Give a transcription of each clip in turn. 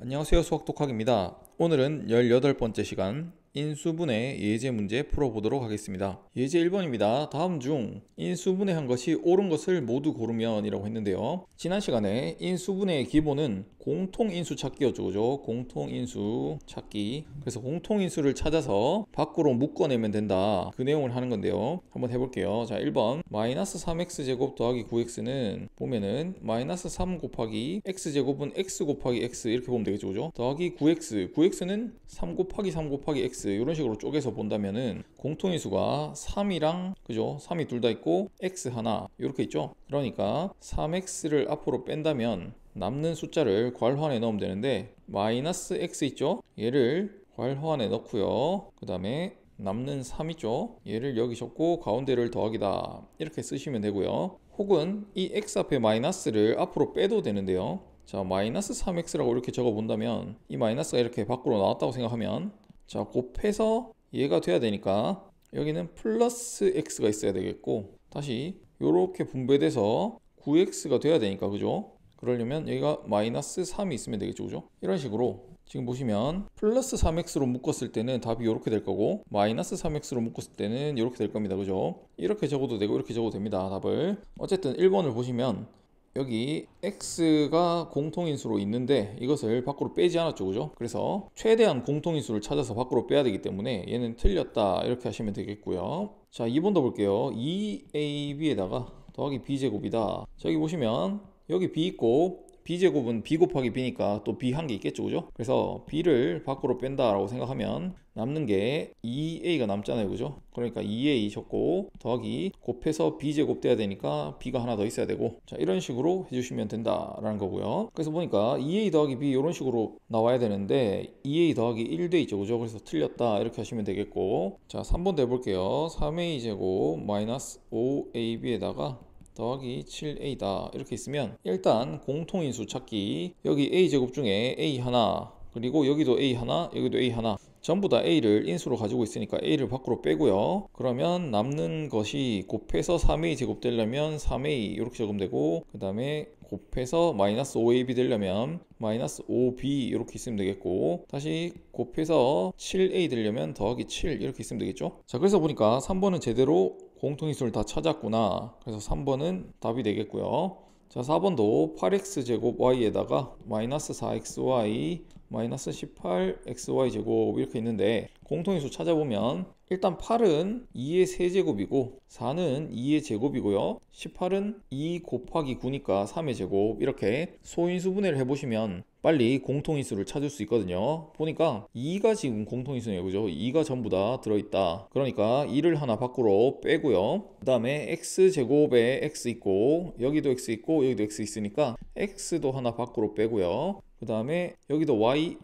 안녕하세요. 수학독학입니다. 오늘은 18번째 시간 인수분해 예제 문제 풀어보도록 하겠습니다. 예제 1번입니다. 다음 중 인수분해한 것이 옳은 것을 모두 고르면 이라고 했는데요. 지난 시간에 인수분해의 기본은 공통인수 찾기였죠. 그죠? 공통인수 찾기. 그래서 공통인수를 찾아서 밖으로 묶어내면 된다. 그 내용을 하는 건데요. 한번 해볼게요. 자, 1번 마이너스 3x제곱 더하기 9x는 보면은 마이너스 3 곱하기 x제곱은 x 곱하기 x 이렇게 보면 되겠죠. 그죠? 더하기 9x는 3 곱하기 3 곱하기 x 이런 식으로 쪼개서 본다면은 공통인수가 3이랑 그죠? 3이 둘 다 있고 x 하나 이렇게 있죠. 그러니까 3x를 앞으로 뺀다면 남는 숫자를 괄호안에 넣으면 되는데 마이너스 x 있죠? 얘를 괄호안에 넣고요. 그 다음에 남는 3 있죠? 얘를 여기 적고 가운데를 더하기다 이렇게 쓰시면 되고요. 혹은 이 x 앞에 마이너스를 앞으로 빼도 되는데요. 자, 마이너스 3x라고 이렇게 적어 본다면 이 마이너스가 이렇게 밖으로 나왔다고 생각하면 자, 곱해서 얘가 돼야 되니까 여기는 플러스 x가 있어야 되겠고 다시 이렇게 분배돼서 9x가 돼야 되니까 그죠? 그러려면 여기가 마이너스 3이 있으면 되겠죠. 그죠? 이런 식으로 지금 보시면 플러스 3x로 묶었을 때는 답이 이렇게 될 거고 마이너스 3x로 묶었을 때는 이렇게 될 겁니다. 그죠? 이렇게 적어도 되고 이렇게 적어도 됩니다. 답을. 어쨌든 1번을 보시면 여기 x가 공통인수로 있는데 이것을 밖으로 빼지 않았죠. 그죠? 그래서 최대한 공통인수를 찾아서 밖으로 빼야 되기 때문에 얘는 틀렸다 이렇게 하시면 되겠고요. 자, 2번도 볼게요. 2ab에다가 더하기 b제곱이다. 저기 보시면 여기 b 있고 b제곱은 b 곱하기 b니까 또 b 한 개 있겠죠. 그죠? 그래서 b를 밖으로 뺀다 라고 생각하면 남는 게 2a가 남잖아요. 그죠? 그러니까 2a 적고 더하기 곱해서 b제곱 돼야 되니까 b가 하나 더 있어야 되고 자, 이런 식으로 해주시면 된다라는 거고요. 그래서 보니까 2a 더하기 b 이런 식으로 나와야 되는데 2a 더하기 1 돼 있죠. 그죠? 그래서 틀렸다 이렇게 하시면 되겠고 자, 3번도 해볼게요. 3a 제곱 마이너스 5ab에다가 더하기 7a다 이렇게 있으면 일단 공통인수 찾기 여기 a제곱 중에 a 하나 그리고 여기도 a 하나 여기도 a 하나 전부 다 a를 인수로 가지고 있으니까 a를 밖으로 빼고요. 그러면 남는 것이 곱해서 3a 제곱 되려면 3a 이렇게 적으면 되고 그 다음에 곱해서 마이너스 5ab 되려면 마이너스 5b 이렇게 있으면 되겠고 다시 곱해서 7a 되려면 더하기 7 이렇게 있으면 되겠죠. 자, 그래서 보니까 3번은 제대로 공통인수를 다 찾았구나. 그래서 3번은 답이 되겠고요. 자, 4번도 8x제곱 y에다가 마이너스 4xy 마이너스 18xy 제곱 이렇게 있는데 공통인수 찾아보면 일단 8은 2의 세제곱이고 4는 2의 제곱이고요. 18은 2 곱하기 9니까 3의 제곱 이렇게 소인수 분해를 해보시면 빨리 공통인수를 찾을 수 있거든요. 보니까 2가 지금 공통인수네요. 그죠? 2가 전부 다 들어있다. 그러니까 2를 하나 밖으로 빼고요. 그 다음에 x제곱에 x 있고 여기도 x 있고 여기도 x 있으니까 x도 하나 밖으로 빼고요. 그 다음에 여기도 y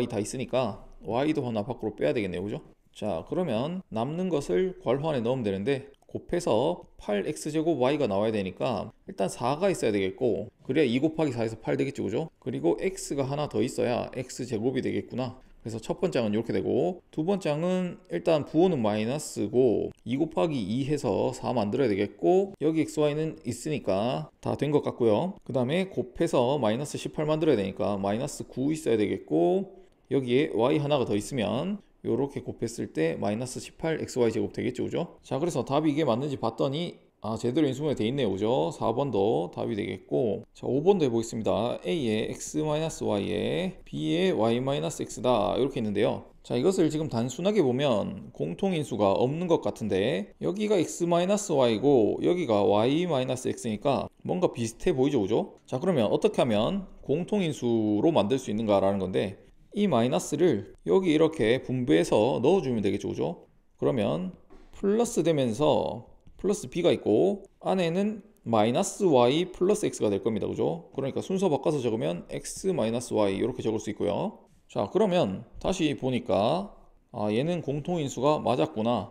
다 있으니까 y도 하나 밖으로 빼야 되겠네요. 그죠? 자, 그러면 남는 것을 괄호안에 넣으면 되는데 곱해서 8x제곱 y가 나와야 되니까 일단 4가 있어야 되겠고 그래야 2 곱하기 4에서 8 되겠죠. 그죠? 그리고 x가 하나 더 있어야 x제곱이 되겠구나. 그래서 첫 번째 항은 이렇게 되고 두 번째 항은 일단 부호는 마이너스고 2 곱하기 2 해서 4 만들어야 되겠고 여기 xy는 있으니까 다 된 것 같고요. 그 다음에 곱해서 마이너스 18 만들어야 되니까 마이너스 9 있어야 되겠고 여기에 y 하나가 더 있으면 요렇게 곱했을 때 마이너스 18 xy 제곱 되겠죠. 그죠? 자, 그래서 답이 이게 맞는지 봤더니 제대로 인수분해 돼 있네요. 그죠? 4번도 답이 되겠고 자, 5번도 해보겠습니다. a의 x-y에 b의 y-x다 이렇게 있는데요. 자, 이것을 지금 단순하게 보면 공통인수가 없는 것 같은데 여기가 x-y고 여기가 y-x니까 뭔가 비슷해 보이죠. 그죠? 자, 그러면 어떻게 하면 공통인수로 만들 수 있는가 라는 건데 이 마이너스를 여기 이렇게 분배해서 넣어주면 되겠죠. 그죠? 그러면 플러스 되면서 플러스 b가 있고 안에는 마이너스 y 플러스 x가 될 겁니다. 그죠? 그러니까 순서 바꿔서 적으면 x 마이너스 y 이렇게 적을 수 있고요. 자, 그러면 다시 보니까 얘는 공통인수가 맞았구나.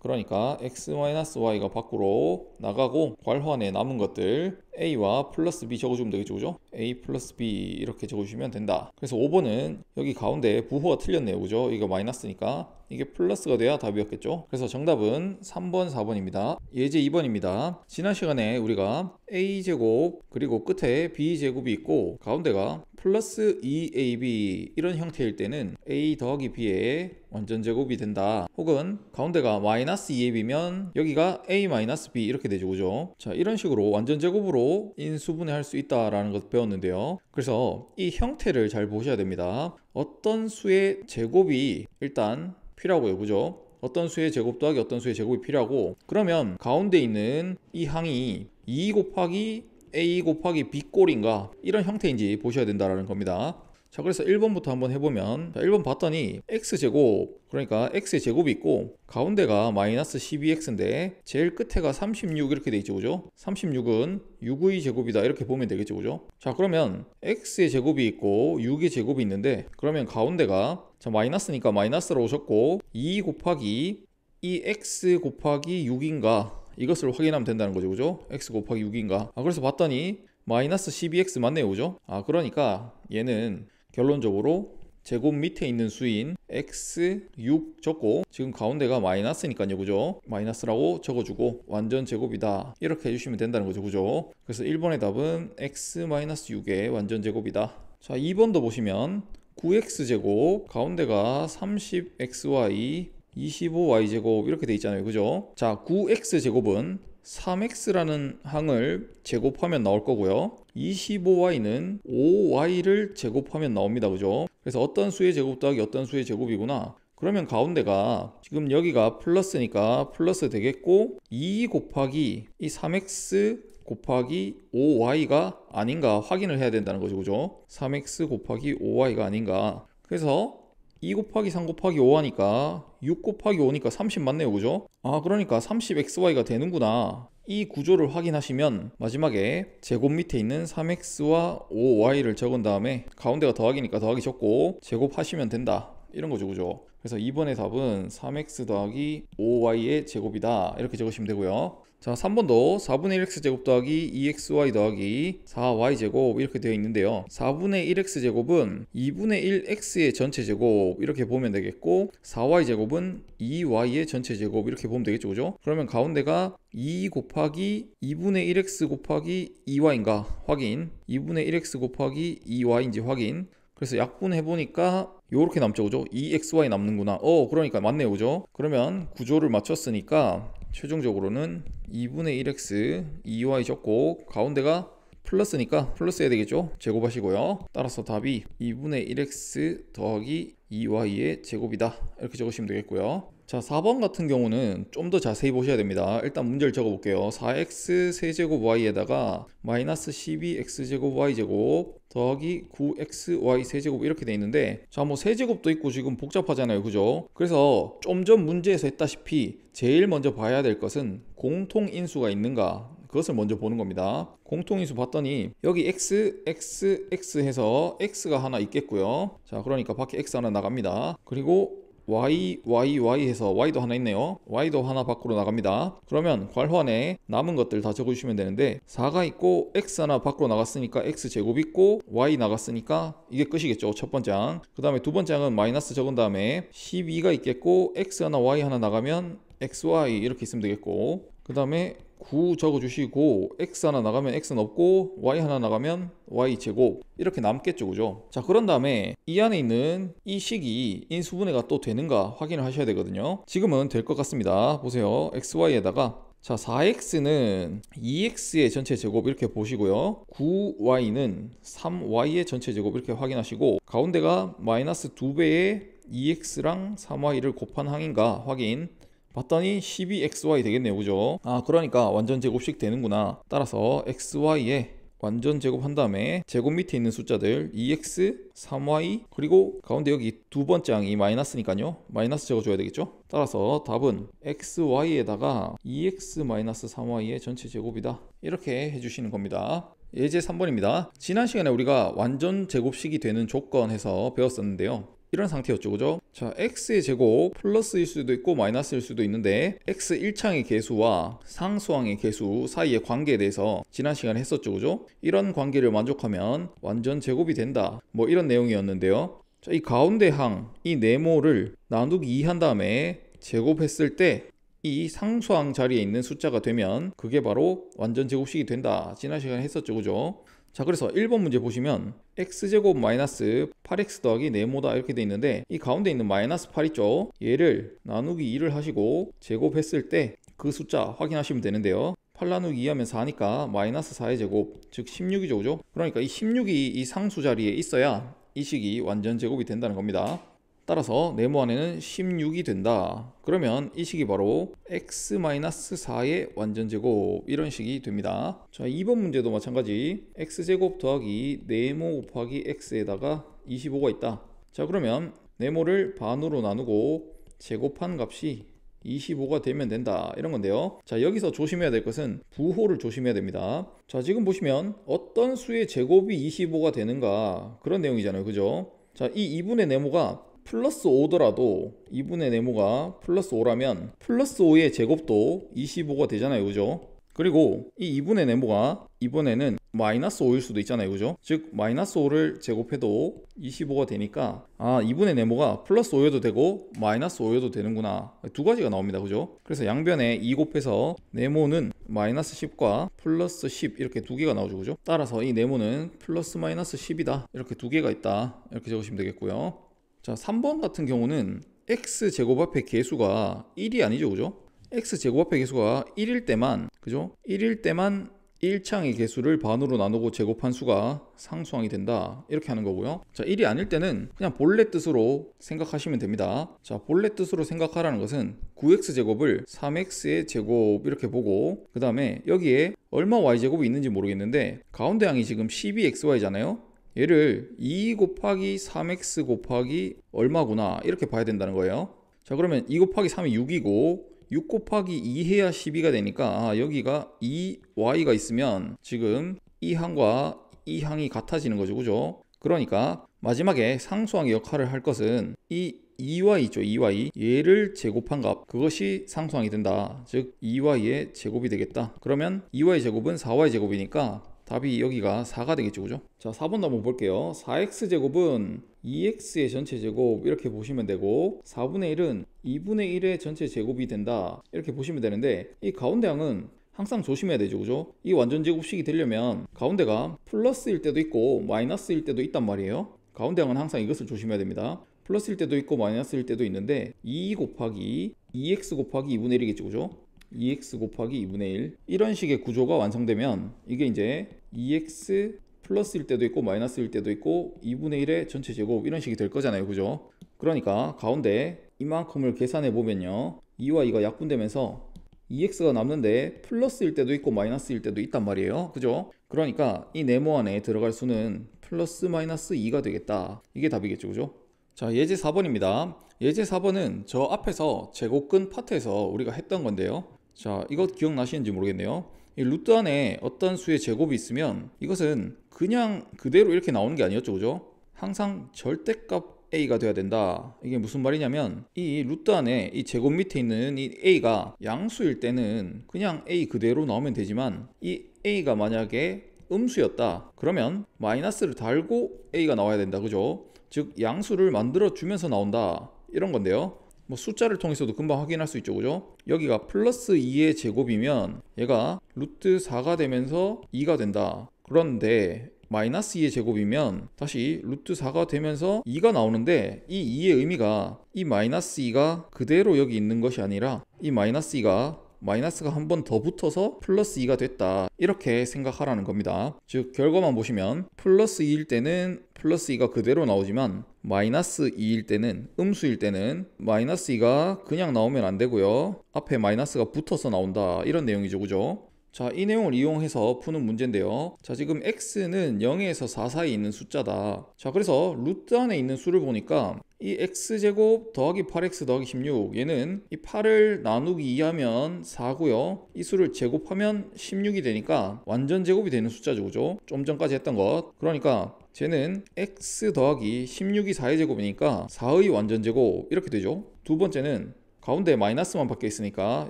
그러니까 x-y가 밖으로 나가고 괄호 안에 남은 것들 a와 플러스 b 적어주면 되겠죠, 그죠? a 플러스 b 이렇게 적어주시면 된다. 그래서 5번은 여기 가운데 부호가 틀렸네요, 그죠? 이거 마이너스니까 이게 플러스가 돼야 답이었겠죠. 그래서 정답은 3번, 4번입니다. 예제 2번입니다. 지난 시간에 우리가 a제곱 그리고 끝에 b제곱이 있고 가운데가 플러스 2ab 이런 형태일 때는 a 더하기 b의 완전제곱이 된다. 혹은 가운데가 마이너스 2ab면 여기가 a 마이너스 b 이렇게 되죠, 그죠? 자, 이런 식으로 완전제곱으로 인수분해할 수 있다라는 것 배웠는데요. 그래서 이 형태를 잘 보셔야 됩니다. 어떤 수의 제곱이 일단 필요하고요, 그죠? 어떤 수의 제곱 더하기 어떤 수의 제곱이 필요하고, 그러면 가운데 있는 이 항이 2 곱하기 a 곱하기 b 꼴인가 이런 형태인지 보셔야 된다는 겁니다. 자, 그래서 1번부터 한번 해보면, 자, 1번 봤더니 x제곱, 그러니까 x의 제곱이 있고 가운데가 마이너스 12x인데 제일 끝에가 36 이렇게 돼 있죠, 그죠? 36은 6의 제곱이다 이렇게 보면 되겠죠, 그죠? 자, 그러면 x의 제곱이 있고 6의 제곱이 있는데, 그러면 가운데가 자 마이너스니까 마이너스로 오셨고 2 곱하기 이 x 곱하기 6인가 이것을 확인하면 된다는 거죠, 그죠? x 곱하기 6인가. 그래서 봤더니 마이너스 12x 맞네요, 그죠? 그러니까 얘는 결론적으로 제곱 밑에 있는 수인 x6 적고 지금 가운데가 마이너스니까요, 그죠? 마이너스라고 적어주고 완전 제곱이다 이렇게 해주시면 된다는 거죠, 그죠? 그래서 1번의 답은 x-6의 완전 제곱이다. 자, 2번도 보시면 9x제곱 가운데가 30xy 25y제곱 이렇게 돼 있잖아요, 그죠? 자, 9x제곱은 3x라는 항을 제곱하면 나올 거고요. 25y는 5y를 제곱하면 나옵니다, 그죠? 그래서 어떤 수의 제곱 더하기 어떤 수의 제곱이구나. 그러면 가운데가 지금 여기가 플러스니까 플러스 되겠고 2 곱하기 이 3x 곱하기 5y가 아닌가 확인을 해야 된다는 거죠, 그죠? 3x 곱하기 5y가 아닌가. 그래서 2 곱하기 3 곱하기 5 하니까 6 곱하기 5니까 30 맞네요, 그죠? 그러니까 30xy가 되는구나. 이 구조를 확인하시면 마지막에 제곱 밑에 있는 3x와 5y를 적은 다음에 가운데가 더하기니까 더하기 적고 제곱하시면 된다 이런 거죠, 그죠? 그래서 2번의 답은 3x 더하기 5y의 제곱이다 이렇게 적으시면 되고요. 자, 3번도 4분의 1x 제곱 더하기 2xy 더하기 4y 제곱 이렇게 되어 있는데요. 4분의 1x 제곱은 2분의 1x의 전체 제곱 이렇게 보면 되겠고 4y 제곱은 2y의 전체 제곱 이렇게 보면 되겠죠, 그죠? 그러면 가운데가 2 곱하기 2분의 1x 곱하기 2y인가 확인, 2분의 1x 곱하기 2y인지 확인. 그래서 약분해보니까 요렇게 남죠, 그죠? 2xy 남는구나. 그러니까 맞네요, 그죠? 그러면 구조를 맞췄으니까 최종적으로는 2분의 1x 2y 적고 가운데가 플러스니까 플러스 해야 되겠죠? 제곱하시고요. 따라서 답이 2분의 1x 더하기 2y의 제곱이다 이렇게 적으시면 되겠고요. 자, 4번 같은 경우는 좀 더 자세히 보셔야 됩니다. 일단 문제를 적어볼게요. 4x 세제곱 y에다가 마이너스 12x제곱 y제곱 더하기 9xy 세제곱 이렇게 돼 있는데, 자, 뭐 세제곱도 있고 지금 복잡하잖아요, 그죠? 그래서 좀 전 문제에서 했다시피 제일 먼저 봐야 될 것은 공통인수가 있는가, 그것을 먼저 보는 겁니다. 공통인수 봤더니 여기 x, x, x 해서 x가 하나 있겠고요. 자, 그러니까 밖에 x 하나 나갑니다. 그리고 y, y, y 해서 y도 하나 있네요. y도 하나 밖으로 나갑니다. 그러면 괄호 안에 남은 것들 다 적어주시면 되는데 4가 있고 x 하나 밖으로 나갔으니까 x제곱 있고 y 나갔으니까 이게 끝이겠죠, 첫 번째 항. 그 다음에 두 번째 항은 마이너스 적은 다음에 12가 있겠고 x 하나 y 하나 나가면 xy 이렇게 있으면 되겠고, 그 다음에 9 적어주시고 x 하나 나가면 x는 없고 y 하나 나가면 y제곱 이렇게 남겠죠, 그죠? 자, 그런 다음에 이 안에 있는 이 식이 인수분해가 또 되는가 확인을 하셔야 되거든요. 지금은 될 것 같습니다. 보세요. xy에다가 자, 4x는 2x의 전체 제곱 이렇게 보시고요. 9y는 3y의 전체 제곱 이렇게 확인하시고 가운데가 마이너스 2배의 2x랑 3y를 곱한 항인가 확인. 봤더니 12xy 되겠네요, 그죠? 그러니까 완전 제곱식 되는구나. 따라서 xy에 완전 제곱한 다음에 제곱 밑에 있는 숫자들 2x, 3y 그리고 가운데 여기 두 번째 항이 마이너스니까요, 마이너스 적어줘야 되겠죠? 따라서 답은 xy에다가 2x-3y의 전체 제곱이다 이렇게 해주시는 겁니다. 예제 3번입니다. 지난 시간에 우리가 완전 제곱식이 되는 조건 해서 배웠었는데요. 이런 상태였죠. 그죠? 자, x의 제곱 플러스일 수도 있고 마이너스일 수도 있는데 x 1창의 개수와 상수항의 개수 사이의 관계에 대해서 지난 시간에 했었죠. 그죠? 이런 관계를 만족하면 완전 제곱이 된다. 뭐 이런 내용이었는데요. 자, 이 가운데 항, 이 네모를 나누기 2 한 다음에 제곱했을 때 이 상수항 자리에 있는 숫자가 되면 그게 바로 완전 제곱식이 된다. 지난 시간에 했었죠. 그죠? 자, 그래서 1번 문제 보시면 x제곱 마이너스 8x 더하기 네모다 이렇게 돼 있는데 이 가운데 있는 마이너스 8 있죠? 얘를 나누기 2를 하시고 제곱했을 때 그 숫자 확인하시면 되는데요. 8 나누기 2 하면 4니까 마이너스 4의 제곱, 즉 16이죠. 그죠? 그러니까 이 16이 이 상수 자리에 있어야 이 식이 완전 제곱이 된다는 겁니다. 따라서 네모 안에는 16이 된다. 그러면 이 식이 바로 x-4의 완전제곱 이런 식이 됩니다. 자, 2번 문제도 마찬가지 x제곱 더하기 네모 곱하기 x에다가 25가 있다. 자, 그러면 네모를 반으로 나누고 제곱한 값이 25가 되면 된다 이런 건데요. 자, 여기서 조심해야 될 것은 부호를 조심해야 됩니다. 자, 지금 보시면 어떤 수의 제곱이 25가 되는가 그런 내용이잖아요. 그죠? 자, 이 2분의 네모가 플러스 5더라도 2분의 네모가 플러스 5라면 플러스 5의 제곱도 25가 되잖아요. 그죠? 그리고 이 2분의 네모가 이번에는 마이너스 5일 수도 있잖아요. 그죠? 즉 마이너스 5를 제곱해도 25가 되니까 2분의 네모가 플러스 5여도 되고 마이너스 5여도 되는구나. 두 가지가 나옵니다. 그죠? 그래서 양변에 2 곱해서 네모는 마이너스 10과 플러스 10 이렇게 두 개가 나오죠. 그죠? 따라서 이 네모는 플러스 마이너스 10이다. 이렇게 두 개가 있다. 이렇게 적으시면 되겠고요. 자, 3번 같은 경우는 x제곱 앞의 개수가 1이 아니죠. 그죠? x제곱 앞의 개수가 1일 때만, 그죠? 1일 때만 1창의 개수를 반으로 나누고 제곱한 수가 상수항이 된다. 이렇게 하는 거고요. 자, 1이 아닐 때는 그냥 본래 뜻으로 생각하시면 됩니다. 자, 본래 뜻으로 생각하라는 것은 9x제곱을 3x의 제곱 이렇게 보고 그 다음에 여기에 얼마 y제곱이 있는지 모르겠는데 가운데 항이 지금 12xy잖아요. 얘를 2 곱하기 3x 곱하기 얼마구나 이렇게 봐야 된다는 거예요. 자, 그러면 2 곱하기 3이 6이고 6 곱하기 2 해야 12가 되니까 여기가 2y가 있으면 지금 이 항과 이 항이 같아지는 거죠. 그죠? 그러니까 마지막에 상수항의 역할을 할 것은 이 2y 있죠. 2y 얘를 제곱한 값 그것이 상수항이 된다. 즉 2y의 제곱이 되겠다. 그러면 2y 제곱은 4y 제곱이니까 답이 여기가 4가 되겠죠. 그죠? 자, 4번도 한번 볼게요. 4x제곱은 2x의 전체 제곱 이렇게 보시면 되고 4분의 1은 2분의 1의 전체 제곱이 된다 이렇게 보시면 되는데 이 가운데 항은 항상 조심해야 되죠. 그죠? 이 완전 제곱식이 되려면 가운데가 플러스일 때도 있고 마이너스일 때도 있단 말이에요. 가운데 항은 항상 이것을 조심해야 됩니다. 플러스일 때도 있고 마이너스일 때도 있는데 2 곱하기 2x 곱하기 2분의 1이겠죠. 그죠? 2x 곱하기 2분의 1 이런 식의 구조가 완성되면 이게 이제 2x 플러스일 때도 있고 마이너스일 때도 있고 2분의 1의 전체 제곱 이런 식이 될 거잖아요. 그죠? 그러니까 가운데 이만큼을 계산해 보면요 2와 2가 약분되면서 2x가 남는데 플러스일 때도 있고 마이너스일 때도 있단 말이에요. 그죠? 그러니까 이 네모 안에 들어갈 수는 플러스 마이너스 2가 되겠다. 이게 답이겠죠. 그죠? 자, 예제 4번입니다. 예제 4번은 저 앞에서 제곱근 파트에서 우리가 했던 건데요. 자, 이거 기억나시는지 모르겠네요. 이 루트 안에 어떤 수의 제곱이 있으면 이것은 그냥 그대로 이렇게 나오는 게 아니었죠. 그죠? 항상 절대값 a가 돼야 된다. 이게 무슨 말이냐면 이 루트 안에 이 제곱 밑에 있는 이 a가 양수일 때는 그냥 a 그대로 나오면 되지만 이 a가 만약에 음수였다. 그러면 마이너스를 달고 a가 나와야 된다. 그죠? 즉 양수를 만들어 주면서 나온다. 이런 건데요. 뭐 숫자를 통해서도 금방 확인할 수 있죠. 그죠? 여기가 플러스 2의 제곱이면 얘가 루트 4가 되면서 2가 된다. 그런데 마이너스 2의 제곱이면 다시 루트 4가 되면서 2가 나오는데 이 2의 의미가 이 마이너스 2가 그대로 여기 있는 것이 아니라 이 마이너스 2가 마이너스가 한 번 더 붙어서 플러스 2가 됐다. 이렇게 생각하라는 겁니다. 즉 결과만 보시면 플러스 2일 때는 플러스 2가 그대로 나오지만 마이너스 2일 때는 음수일 때는 마이너스 2가 그냥 나오면 안 되고요. 앞에 마이너스가 붙어서 나온다. 이런 내용이죠. 그죠? 자, 이 내용을 이용해서 푸는 문제인데요. 자, 지금 x는 0에서 4 사이에 있는 숫자다. 자, 그래서 루트 안에 있는 수를 보니까 이 x제곱 더하기 8x 더하기 16 얘는 이 8을 나누기 2하면 4고요. 이 수를 제곱하면 16이 되니까 완전 제곱이 되는 숫자죠. 그죠? 좀 전까지 했던 것. 그러니까 쟤는 x 더하기 16이 4의 제곱이니까 4의 완전제곱 이렇게 되죠. 두 번째는 가운데 마이너스만 밖에 있으니까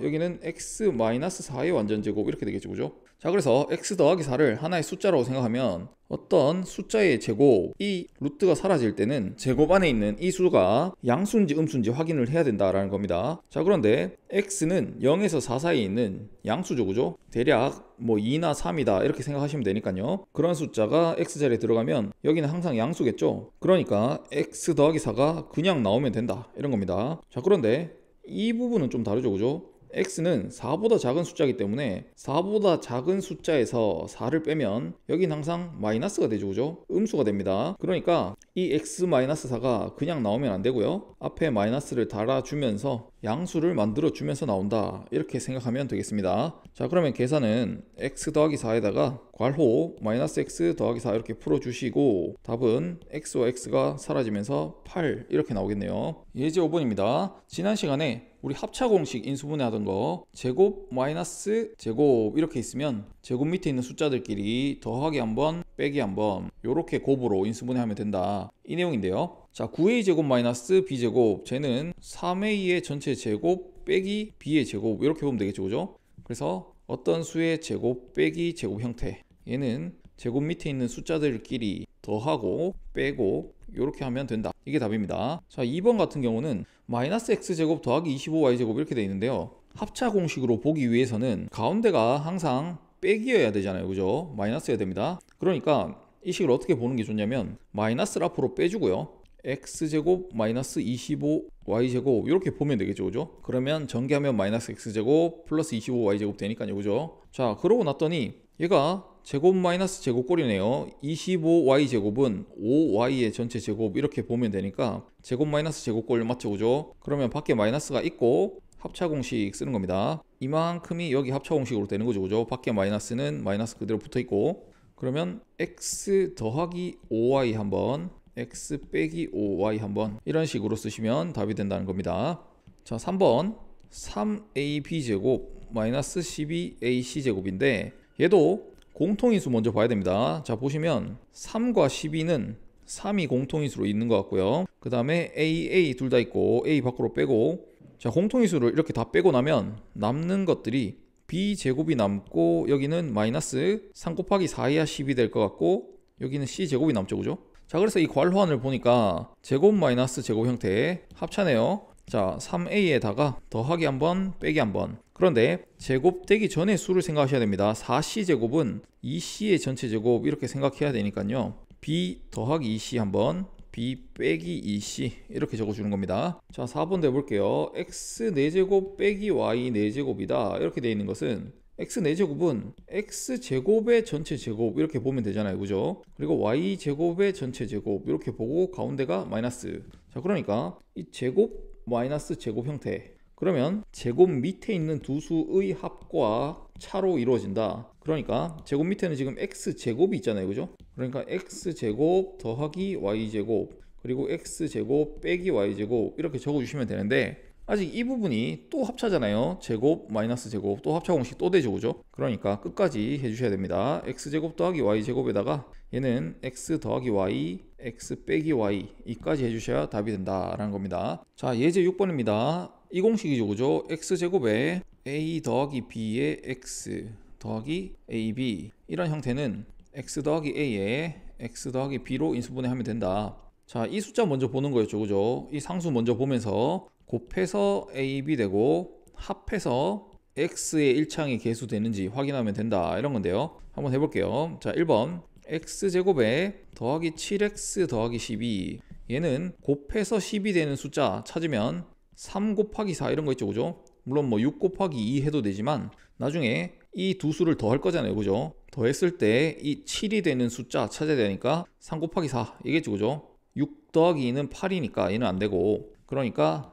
여기는 x 마이너스 4의 완전제곱 이렇게 되겠죠. 그죠? 자, 그래서 x 더하기 4를 하나의 숫자라고 생각하면 어떤 숫자의 제곱, 이 루트가 사라질 때는 제곱 안에 있는 이 수가 양수인지 음수인지 확인을 해야 된다라는 겁니다. 자, 그런데 x는 0에서 4 사이에 있는 양수죠. 그죠? 대략 뭐 2나 3이다 이렇게 생각하시면 되니까요. 그런 숫자가 x자리에 들어가면 여기는 항상 양수겠죠. 그러니까 x 더하기 4가 그냥 나오면 된다 이런 겁니다. 자, 그런데 이 부분은 좀 다르죠. 그죠? x는 4보다 작은 숫자이기 때문에 4보다 작은 숫자에서 4를 빼면 여긴 항상 마이너스가 되죠. 그죠? 음수가 됩니다. 그러니까 이 x-4가 그냥 나오면 안 되고요. 앞에 마이너스를 달아주면서 양수를 만들어주면서 나온다 이렇게 생각하면 되겠습니다. 자, 그러면 계산은 x 더하기 4에다가 괄호 마이너스 x 더하기 4 이렇게 풀어주시고 답은 x와 x가 사라지면서 8 이렇게 나오겠네요. 예제 5번입니다. 지난 시간에 우리 합차공식 인수분해 하던 거 제곱 마이너스 제곱 이렇게 있으면 제곱 밑에 있는 숫자들끼리 더하기 한번 빼기 한번 요렇게 곱으로 인수분해하면 된다 이 내용인데요. 자, 9a 제곱 마이너스 b 제곱 쟤는 3a의 전체 제곱 빼기 b의 제곱 이렇게 보면 되겠죠. 그죠? 그래서 어떤 수의 제곱 빼기 제곱 형태 얘는 제곱 밑에 있는 숫자들끼리 더하고 빼고 이렇게 하면 된다. 이게 답입니다. 자, 2번 같은 경우는 마이너스 x제곱 더하기 25y제곱 이렇게 되어 있는데요. 합차 공식으로 보기 위해서는 가운데가 항상 빼기여야 되잖아요. 그죠? 마이너스여야 됩니다. 그러니까 이 식을 어떻게 보는 게 좋냐면 마이너스를 앞으로 빼주고요. x제곱 마이너스 25y제곱 이렇게 보면 되겠죠. 그죠? 그러면 전개하면 마이너스 x제곱 플러스 25y제곱 되니까요. 그죠? 자, 그러고 났더니 얘가 제곱 마이너스 제곱꼴이네요. 25y제곱은 5y의 전체 제곱 이렇게 보면 되니까 제곱 마이너스 제곱꼴 맞죠. 그죠? 그러면 밖에 마이너스가 있고 합차공식 쓰는 겁니다. 이만큼이 여기 합차공식으로 되는 거죠. 그죠? 밖에 마이너스는 마이너스 그대로 붙어 있고 그러면 x 더하기 5y 한번 x 빼기 5y 한번 이런 식으로 쓰시면 답이 된다는 겁니다. 자, 3번 3ab 제곱 마이너스 12ac 제곱인데 얘도 공통인수 먼저 봐야 됩니다. 자, 보시면 3과 12는 3이 공통인수로 있는 것 같고요. 그 다음에 a 둘 다 있고 a 밖으로 빼고 자, 공통인수를 이렇게 다 빼고 나면 남는 것들이 b제곱이 남고 여기는 마이너스 3 곱하기 4이야 10이 될 것 같고 여기는 c제곱이 남죠. 그죠? 자, 그래서 이 괄호안을 보니까 제곱 마이너스 제곱 형태의 합차네요. 자, 3a에다가 더하기 한번 빼기 한번. 그런데 제곱되기 전에 수를 생각하셔야 됩니다. 4c제곱은 2c의 전체 제곱 이렇게 생각해야 되니까요. b 더하기 2c 한번 b 빼기 2c 이렇게 적어주는 겁니다. 자, 4번 내볼게요. x 4제곱 빼기 y 4제곱이다 이렇게 되어 있는 것은 x 4제곱은 x제곱의 전체 제곱 이렇게 보면 되잖아요. 그죠? 그리고 y제곱의 전체 제곱 이렇게 보고 가운데가 마이너스. 자, 그러니까 이 제곱 마이너스 제곱 형태 그러면 제곱 밑에 있는 두 수의 합과 차로 이루어진다. 그러니까 제곱 밑에는 지금 x제곱이 있잖아요. 그죠? 그러니까 x제곱 더하기 y제곱 그리고 x제곱 빼기 y제곱 이렇게 적어주시면 되는데 아직 이 부분이 또 합차잖아요. 제곱 마이너스 제곱 또 합차 공식 또 되죠. 그죠? 그러니까 끝까지 해주셔야 됩니다. x제곱 더하기 y제곱에다가 얘는 x 더하기 y x 빼기 y 이까지 해주셔야 답이 된다라는 겁니다. 자, 예제 6번입니다. 이 공식이죠. 그죠? x제곱에 a 더하기 b의 x 더하기 ab 이런 형태는 x 더하기 a에 x 더하기 b로 인수분해하면 된다. 자, 이 숫자 먼저 보는 거였죠. 그죠? 이 상수 먼저 보면서 곱해서 ab 되고 합해서 x의 1창이 개수되는지 확인하면 된다 이런 건데요. 한번 해볼게요. 자, 1번 x제곱에 더하기 7x 더하기 12 얘는 곱해서 10이 되는 숫자 찾으면 3 곱하기 4 이런 거 있죠. 그죠? 물론 뭐 6 곱하기 2 해도 되지만 나중에 이 두 수를 더할 거잖아요. 그죠? 더했을 때 이 7이 되는 숫자 찾아야 되니까 3 곱하기 4 이겠죠. 그죠? 6 더하기 2는 8이니까 얘는 안 되고 그러니까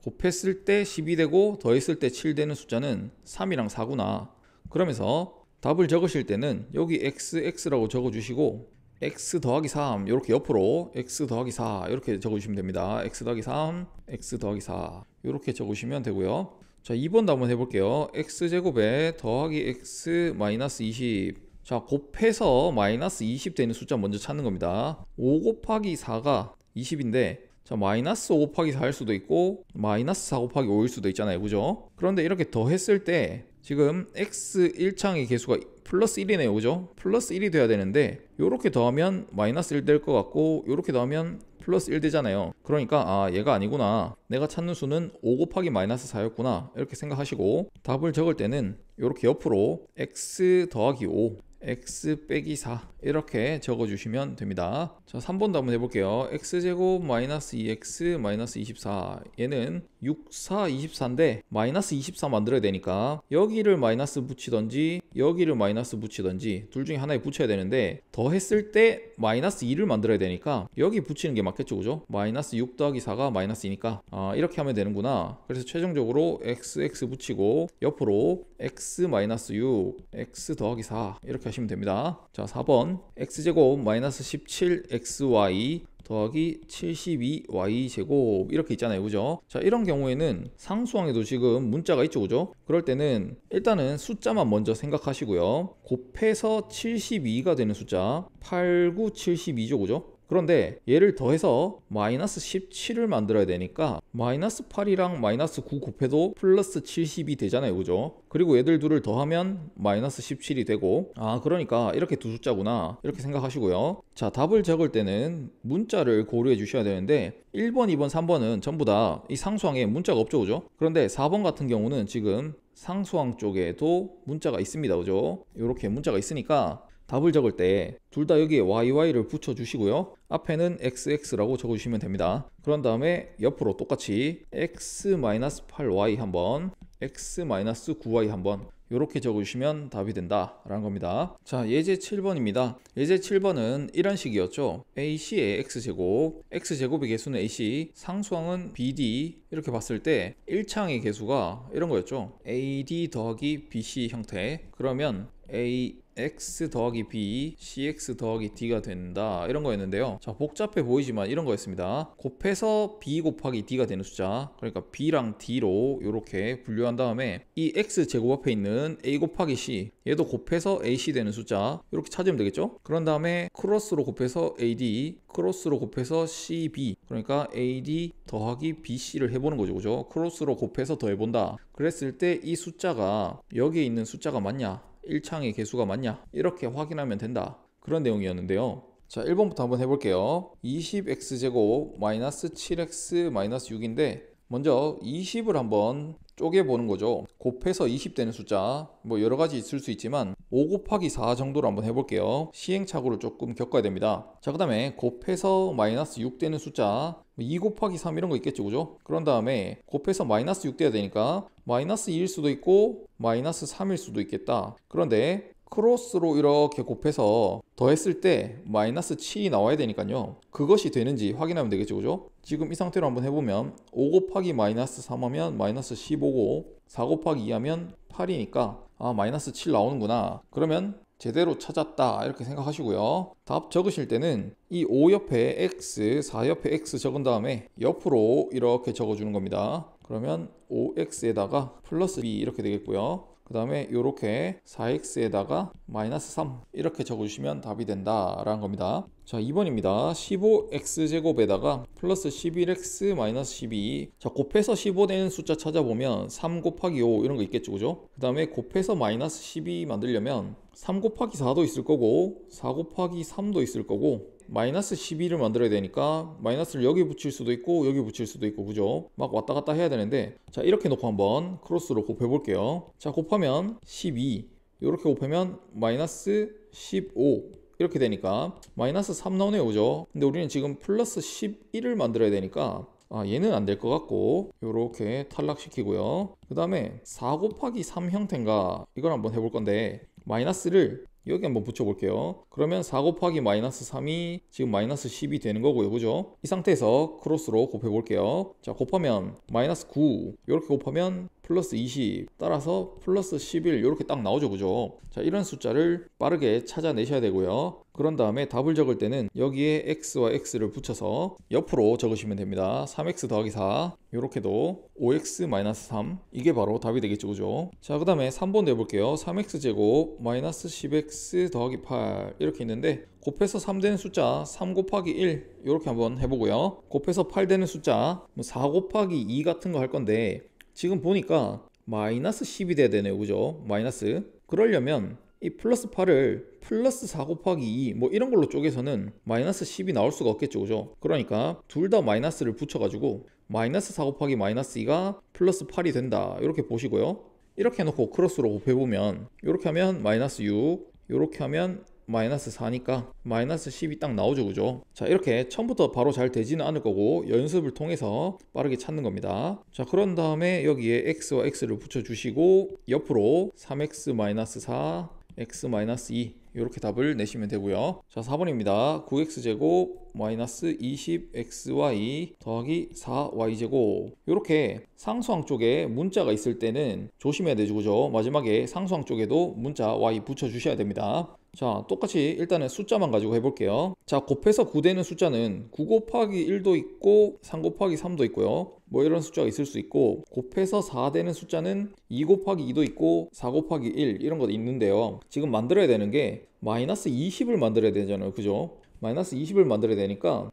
곱했을 때 10이 되고 더했을 때 7 되는 숫자는 3이랑 4구나. 그러면서 답을 적으실 때는 여기 x라고 적어주시고 x 더하기 3 이렇게 옆으로 x 더하기 4 이렇게 적어주시면 됩니다. x 더하기 3 x 더하기 4 이렇게 적으시면 되고요. 자, 2번도 한번 해볼게요. x제곱에 더하기 x 마이너스 20 자, 곱해서 마이너스 20 되는 숫자 먼저 찾는 겁니다. 5 곱하기 4가 20인데 자, 마이너스 5 곱하기 4일 수도 있고 마이너스 4 곱하기 5일 수도 있잖아요, 그죠? 그런데 이렇게 더했을 때 지금 x 1창의 개수가 플러스 1이네요, 그죠? 플러스 1이 돼야 되는데 요렇게 더하면 마이너스 1 될 것 같고 요렇게 더하면 플러스 1 되잖아요. 그러니까 얘가 아니구나, 내가 찾는 수는 5 곱하기 마이너스 4였구나, 이렇게 생각하시고 답을 적을 때는 요렇게 옆으로 x 더하기 5 x 빼기 4 이렇게 적어주시면 됩니다. 자, 3번도 한번 해볼게요. x제곱 마이너스 2x 마이너스 24, 얘는 6, 4, 24인데 마이너스 24 만들어야 되니까 여기를 마이너스 붙이던지 여기를 마이너스 붙이던지 둘 중에 하나에 붙여야 되는데 더했을 때 마이너스 2를 만들어야 되니까 여기 붙이는 게 맞겠죠, 그죠? 마이너스 6 더하기 4가 마이너스 2니까 이렇게 하면 되는구나. 그래서 최종적으로 x 붙이고 옆으로 x 마이너스 6 x 더하기 4 이렇게 하시면 됩니다. 자, 4번 x제곱 마이너스 17xy 더하기 72y제곱 이렇게 있잖아요, 그죠? 자, 이런 경우에는 상수항에도 지금 문자가 있죠, 그죠? 그럴 때는 일단은 숫자만 먼저 생각하시고요. 곱해서 72가 되는 숫자 8, 9, 72죠, 그죠? 그런데 얘를 더해서 마이너스 17을 만들어야 되니까 마이너스 8이랑 마이너스 9 곱해도 플러스 70이 되잖아요, 그죠? 그리고 얘들 둘을 더하면 마이너스 17이 되고 그러니까 이렇게 두 숫자구나, 이렇게 생각하시고요. 자, 답을 적을 때는 문자를 고려해 주셔야 되는데 1번, 2번, 3번은 전부 다 이 상수항에 문자가 없죠, 그죠? 그런데 4번 같은 경우는 지금 상수항 쪽에도 문자가 있습니다, 그죠? 이렇게 문자가 있으니까 답을 적을 때 둘 다 여기에 YY를 붙여주시고요. 앞에는 XX라고 적어주시면 됩니다. 그런 다음에 옆으로 똑같이 X-8Y 한번, X-9Y 한번 이렇게 적어주시면 답이 된다 라는 겁니다. 자, 예제 7번입니다. 예제 7번은 이런 식이었죠. AC의 X제곱, X제곱의 개수는 AC, 상수항은 BD 이렇게 봤을 때 1창의 개수가 이런 거였죠. AD 더하기 BC 형태. 그러면 AX 더하기 B, CX 더하기 D가 된다, 이런 거였는데요. 자, 복잡해 보이지만 이런 거였습니다. 곱해서 B 곱하기 D가 되는 숫자, 그러니까 B랑 D로 이렇게 분류한 다음에 이 X 제곱 앞에 있는 A 곱하기 C, 얘도 곱해서 AC 되는 숫자 이렇게 찾으면 되겠죠. 그런 다음에 크로스로 곱해서 AD, 크로스로 곱해서 CB, 그러니까 AD 더하기 BC를 해보는 거죠, 그죠? 크로스로 곱해서 더해본다. 그랬을 때 이 숫자가 여기에 있는 숫자가 맞냐, 1창의 개수가 맞냐, 이렇게 확인하면 된다, 그런 내용이었는데요. 자, 1번부터 한번 해볼게요. 20x제곱 마이너스 7x 마이너스 6인데 먼저 20을 한번 쪼개보는 거죠. 곱해서 20 되는 숫자 뭐 여러가지 있을 수 있지만 5 곱하기 4 정도로 한번 해볼게요. 시행착오를 조금 겪어야 됩니다. 자, 그 다음에 곱해서 마이너스 6 되는 숫자 2 곱하기 3 이런 거 있겠죠, 그죠? 그런 다음에 곱해서 마이너스 6 돼야 되니까 마이너스 2일 수도 있고 마이너스 3일 수도 있겠다. 그런데 크로스로 이렇게 곱해서 더했을 때 마이너스 7이 나와야 되니까요, 그것이 되는지 확인하면 되겠죠, 그죠? 지금 이 상태로 한번 해보면 5 곱하기 마이너스 3 하면 마이너스 15고 4 곱하기 2 하면 8이니까 마이너스 7 나오는구나, 그러면 제대로 찾았다, 이렇게 생각하시고요. 답 적으실 때는 이 5 옆에 X, 4 옆에 X 적은 다음에 옆으로 이렇게 적어주는 겁니다. 그러면 5X에다가 플러스 B 이렇게 되겠고요. 그 다음에 이렇게 4x에다가 마이너스 3 이렇게 적어주시면 답이 된다라는 겁니다. 자, 2번입니다. 15x제곱에다가 플러스 11x 마이너스 12. 자, 곱해서 15 되는 숫자 찾아보면 3 곱하기 5 이런 거 있겠죠, 그죠? 그 다음에 곱해서 마이너스 12 만들려면 3 곱하기 4도 있을 거고 4 곱하기 3도 있을 거고 마이너스 12를 만들어야 되니까 마이너스를 여기 붙일 수도 있고 여기 붙일 수도 있고, 그죠? 막 왔다 갔다 해야 되는데, 자, 이렇게 놓고 한번 크로스로 곱해 볼게요. 자, 곱하면 12, 이렇게 곱하면 마이너스 15 이렇게 되니까 마이너스 3 나오네요, 그죠? 근데 우리는 지금 플러스 11을 만들어야 되니까 얘는 안 될 것 같고 이렇게 탈락시키고요. 그 다음에 4 곱하기 3 형태인가 이걸 한번 해볼 건데 마이너스를 여기 한번 붙여볼게요. 그러면 4 곱하기 마이너스 3이 지금 마이너스 10이 되는 거고요, 그죠? 이 상태에서 크로스로 곱해볼게요. 자, 곱하면 마이너스 9 이렇게 곱하면 플러스 20 따라서 플러스 11 이렇게 딱 나오죠. 그죠? 자, 이런 숫자를 빠르게 찾아내셔야 되고요. 그런 다음에 답을 적을 때는 여기에 x와 x를 붙여서 옆으로 적으시면 됩니다. 3x 더하기 4 이렇게도 5x-3 이게 바로 답이 되겠죠. 그죠? 자, 그 다음에 3번 내볼게요. 3x 제곱 마이너스 10x 더하기 8 이렇게 있는데 곱해서 3 되는 숫자 3 곱하기 1 이렇게 한번 해보고요. 곱해서 8 되는 숫자 4 곱하기 2 같은 거 할 건데 지금 보니까 마이너스 10이 돼야 되네요. 그죠? 마이너스. 그러려면 이 플러스 8을 플러스 4 곱하기 2 뭐 이런 걸로 쪼개서는 마이너스 10이 나올 수가 없겠죠. 그죠? 그러니까 둘 다 마이너스를 붙여가지고 마이너스 4 곱하기 마이너스 2가 플러스 8이 된다. 이렇게 보시고요. 이렇게 해놓고 크로스로 곱해보면 이렇게 하면 마이너스 6 이렇게 하면 마이너스 4니까 마이너스 10이 딱 나오죠. 그죠? 자, 이렇게 처음부터 바로 잘 되지는 않을 거고 연습을 통해서 빠르게 찾는 겁니다. 자, 그런 다음에 여기에 x와 x를 붙여주시고 옆으로 3x-4 x-2 이렇게 답을 내시면 되고요. 자, 4번입니다. 9x제곱 마이너스 20xy 더하기 4y제곱 이렇게 상수항 쪽에 문자가 있을 때는 조심해야 되죠. 그죠? 마지막에 상수항 쪽에도 문자 y 붙여주셔야 됩니다. 자, 똑같이 일단은 숫자만 가지고 해볼게요. 자, 곱해서 9 되는 숫자는 9 곱하기 1도 있고 3 곱하기 3도 있고요. 뭐 이런 숫자가 있을 수 있고 곱해서 4 되는 숫자는 2 곱하기 2도 있고 4 곱하기 1 이런 거 있는데요. 지금 만들어야 되는 게 마이너스 20을 만들어야 되잖아요. 그죠? 마이너스 20을 만들어야 되니까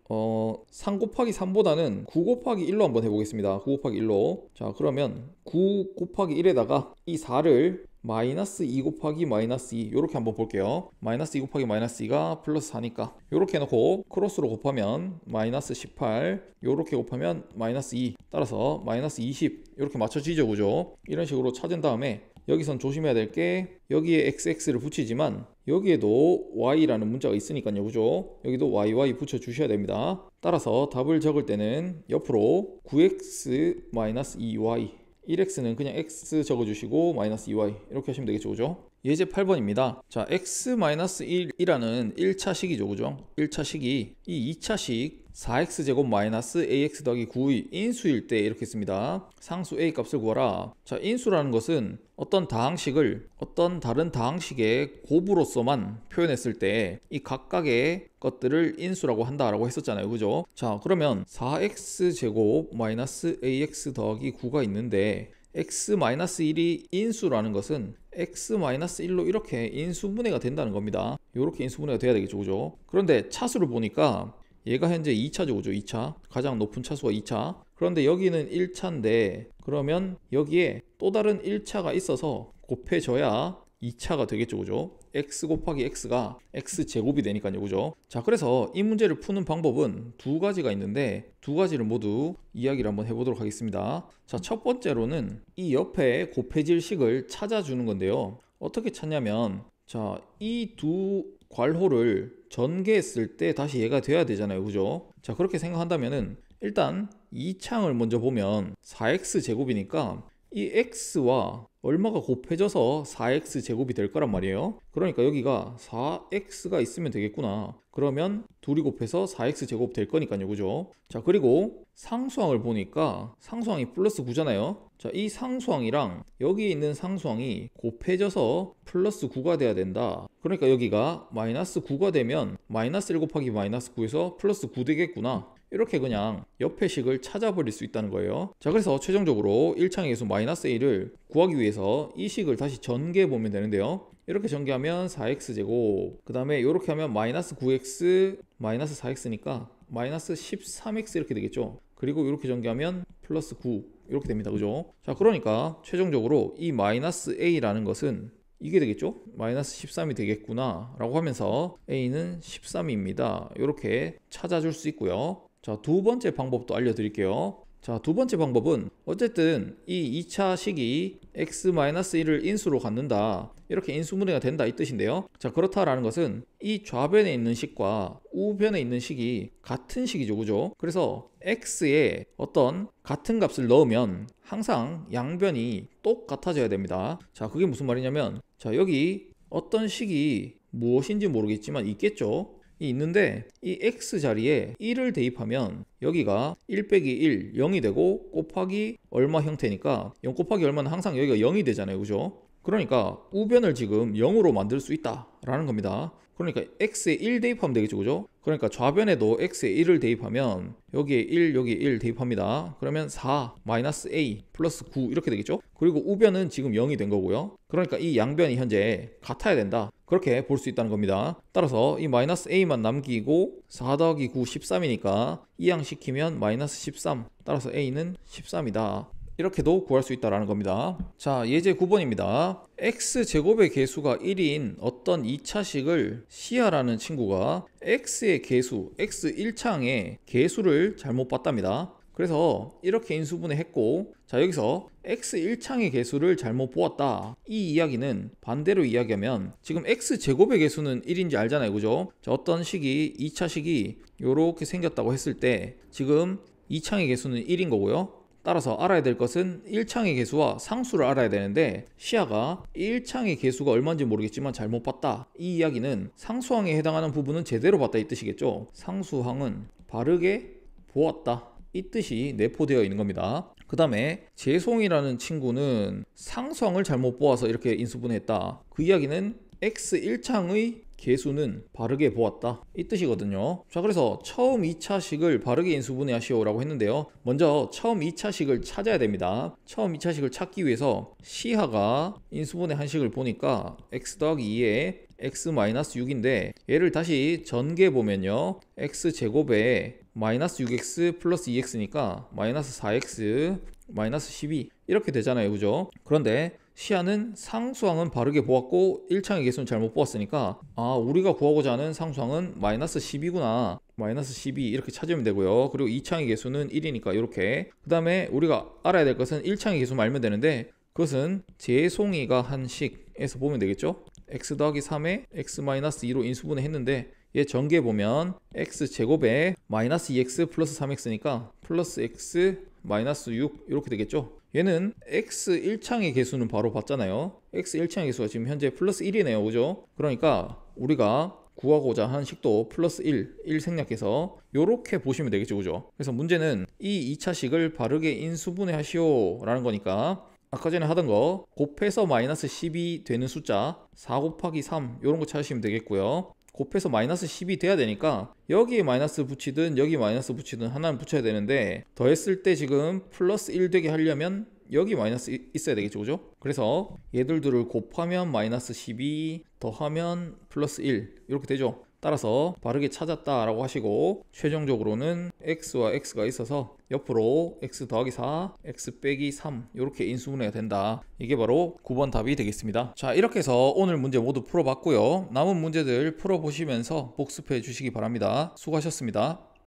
3 곱하기 3보다는 9 곱하기 1로 한번 해보겠습니다. 9 곱하기 1로. 자, 그러면 9 곱하기 1에다가 이 4를 마이너스 2 곱하기 마이너스 2 이렇게 한번 볼게요. 마이너스 2 곱하기 마이너스 2가 플러스 4니까 이렇게 해놓고 크로스로 곱하면 마이너스 18 이렇게 곱하면 마이너스 2 따라서 마이너스 20 이렇게 맞춰지죠. 그죠? 이런 식으로 찾은 다음에 여기선 조심해야 될 게 여기에 xx를 붙이지만 여기에도 y라는 문자가 있으니까요. 그죠? 여기도 yy 붙여주셔야 됩니다. 따라서 답을 적을 때는 옆으로 9x-2y 1x는 그냥 x 적어주시고 마이너스 2y 이렇게 하시면 되겠죠. 그죠? 예제 8번입니다. 자, x-1이라는 1차식이죠. 그죠? 1차식이 이 2차식 4x제곱 마이너스 ax 더하기 9의 인수일 때 이렇게 씁니다. 상수 a 값을 구하라. 자, 인수라는 것은 어떤 다항식을 어떤 다른 다항식의 곱으로서만 표현했을 때 이 각각의 것들을 인수라고 한다라고 했었잖아요. 그죠? 자, 그러면 4x제곱 마이너스 ax 더하기 9가 있는데 x-1이 인수라는 것은 x-1로 이렇게 인수분해가 된다는 겁니다. 이렇게 인수분해가 돼야 되겠죠. 그죠? 그런데 차수를 보니까 얘가 현재 2차죠. 그죠? 2차. 가장 높은 차수가 2차. 그런데 여기는 1차인데 그러면 여기에 또 다른 1차가 있어서 곱해져야 2차가 되겠죠. 그죠? x 곱하기 x가 x제곱이 되니까요. 그죠? 자, 그래서 이 문제를 푸는 방법은 두 가지가 있는데 두 가지를 모두 이야기를 한번 해보도록 하겠습니다. 자, 첫 번째로는 이 옆에 곱해질 식을 찾아주는 건데요. 어떻게 찾냐면 자, 이 두 괄호를 전개했을 때 다시 얘가 돼야 되잖아요. 그죠? 자, 그렇게 생각한다면은 일단 이 창을 먼저 보면 4x 제곱이니까 이 x와 얼마가 곱해져서 4x 제곱이 될 거란 말이에요. 그러니까 여기가 4x가 있으면 되겠구나. 그러면 둘이 곱해서 4x 제곱 될 거니까요. 그죠? 자, 그리고 상수항을 보니까 상수항이 플러스 9잖아요. 자, 이 상수항이랑 여기 있는 상수항이 곱해져서 플러스 9가 돼야 된다. 그러니까 여기가 마이너스 9가 되면 마이너스 1 곱하기 마이너스 9에서 플러스 9 되겠구나. 이렇게 그냥 옆의 식을 찾아버릴 수 있다는 거예요. 자, 그래서 최종적으로 1창의 계수 마이너스 a를 구하기 위해서 이 식을 다시 전개해 보면 되는데요. 이렇게 전개하면 4x제곱 그 다음에 이렇게 하면 마이너스 9x 마이너스 4x니까 마이너스 13x 이렇게 되겠죠. 그리고 이렇게 전개하면 플러스 9 이렇게 됩니다. 그죠? 자, 그러니까 최종적으로 이 마이너스 a라는 것은 이게 되겠죠? 마이너스 13이 되겠구나 라고 하면서 a는 13입니다. 이렇게 찾아줄 수 있고요. 자, 두 번째 방법도 알려드릴게요. 자, 두 번째 방법은 어쨌든 이 2차 식이 x-1을 인수로 갖는다. 이렇게 인수분해가 된다 이 뜻인데요. 자, 그렇다라는 것은 이 좌변에 있는 식과 우변에 있는 식이 같은 식이죠. 그죠? 그래서 x에 어떤 같은 값을 넣으면 항상 양변이 똑같아져야 됩니다. 자, 그게 무슨 말이냐면 자, 여기 어떤 식이 무엇인지 모르겠지만 있겠죠. 있는데 이 x 자리에 1을 대입하면 여기가 1 빼기 1 0이 되고 곱하기 얼마 형태니까 0 곱하기 얼마는 항상 여기가 0이 되잖아요, 그죠? 그러니까 우변을 지금 0으로 만들 수 있다 라는 겁니다. 그러니까 x에 1 대입하면 되겠죠, 그죠? 그러니까 좌변에도 x에 1을 대입하면 여기에 1 여기 1 대입합니다. 그러면 4 마이너스 a 플러스 9 이렇게 되겠죠? 그리고 우변은 지금 0이 된 거고요. 그러니까 이 양변이 현재 같아야 된다, 그렇게 볼 수 있다는 겁니다. 따라서 이 마이너스 a만 남기고 4 더하기 9 13이니까 이항시키면 마이너스 13, 따라서 a는 13이다, 이렇게도 구할 수 있다는 겁니다. 자, 예제 9번입니다. x제곱의 개수가 1인 어떤 2차식을 시아라는 친구가 x의 개수, x 1창의 개수를 잘못 봤답니다. 그래서 이렇게 인수분해 했고, 자, 여기서 x 1창의 개수를 잘못 보았다, 이 이야기는 반대로 이야기하면 지금 x제곱의 개수는 1인지 알잖아요, 그죠? 자, 어떤 식이 2차식이 이렇게 생겼다고 했을 때 지금 2창의 개수는 1인 거고요. 따라서 알아야 될 것은 1창의 개수와 상수를 알아야 되는데 시아가 1창의 개수가 얼마인지 모르겠지만 잘못 봤다, 이 이야기는 상수항에 해당하는 부분은 제대로 봤다 이 뜻이겠죠. 상수항은 바르게 보았다, 이 뜻이 내포되어 있는 겁니다. 그 다음에 재송이라는 친구는 상수항을 잘못 보아서 이렇게 인수분해했다, 그 이야기는 x 1창의 개수는 바르게 보았다, 이 뜻이거든요. 자, 그래서 처음 2차식을 바르게 인수분해 하시오 라고 했는데요, 먼저 처음 2차식을 찾아야 됩니다. 처음 2차식을 찾기 위해서 시하가 인수분해 한 식을 보니까 x 더하기 2에 x-6인데 얘를 다시 전개 보면요, x제곱에 마이너스 6x 플러스 2x니까 마이너스 4x 마이너스 12 이렇게 되잖아요, 그죠? 그런데 시아는 상수항은 바르게 보았고 1창의 개수는 잘못 보았으니까 우리가 구하고자 하는 상수항은 마이너스 10이구나, 마이너스 12 이렇게 찾으면 되고요. 그리고 2창의 개수는 1이니까 이렇게. 그 다음에 우리가 알아야 될 것은 1창의 개수만 알면 되는데 그것은 재송이가 한 식에서 보면 되겠죠. x 더하기 3에 x-2로 인수분해 했는데 얘 전개 보면 x제곱에 마이너스 2x 플러스 3x니까 플러스 x 마이너스 6 이렇게 되겠죠. 얘는 x 1창의 개수는 바로 봤잖아요. x 1창의 개수가 지금 현재 플러스 1이네요, 그죠? 그러니까 우리가 구하고자 하는 식도 플러스 1 생략해서 이렇게 보시면 되겠죠, 그죠? 그래서 문제는 이 2차식을 바르게 인수분해 하시오 라는 거니까 아까 전에 하던 거 곱해서 마이너스 10이 되는 숫자 4 곱하기 3 이런 거 찾으시면 되겠고요. 곱해서 마이너스 10이 돼야 되니까 여기에 마이너스 붙이든 여기 마이너스 붙이든 하나는 붙여야 되는데 더했을 때 지금 플러스 1 되게 하려면 여기 마이너스 있어야 되겠죠, 그죠? 그래서 얘들을 곱하면 마이너스 12 더하면 플러스 1 이렇게 되죠. 따라서 바르게 찾았다 라고 하시고 최종적으로는 x와 x가 있어서 옆으로 x 더하기 4, x 빼기 3 이렇게 인수분해가 된다. 이게 바로 9번 답이 되겠습니다. 자, 이렇게 해서 오늘 문제 모두 풀어봤고요. 남은 문제들 풀어보시면서 복습해 주시기 바랍니다. 수고하셨습니다.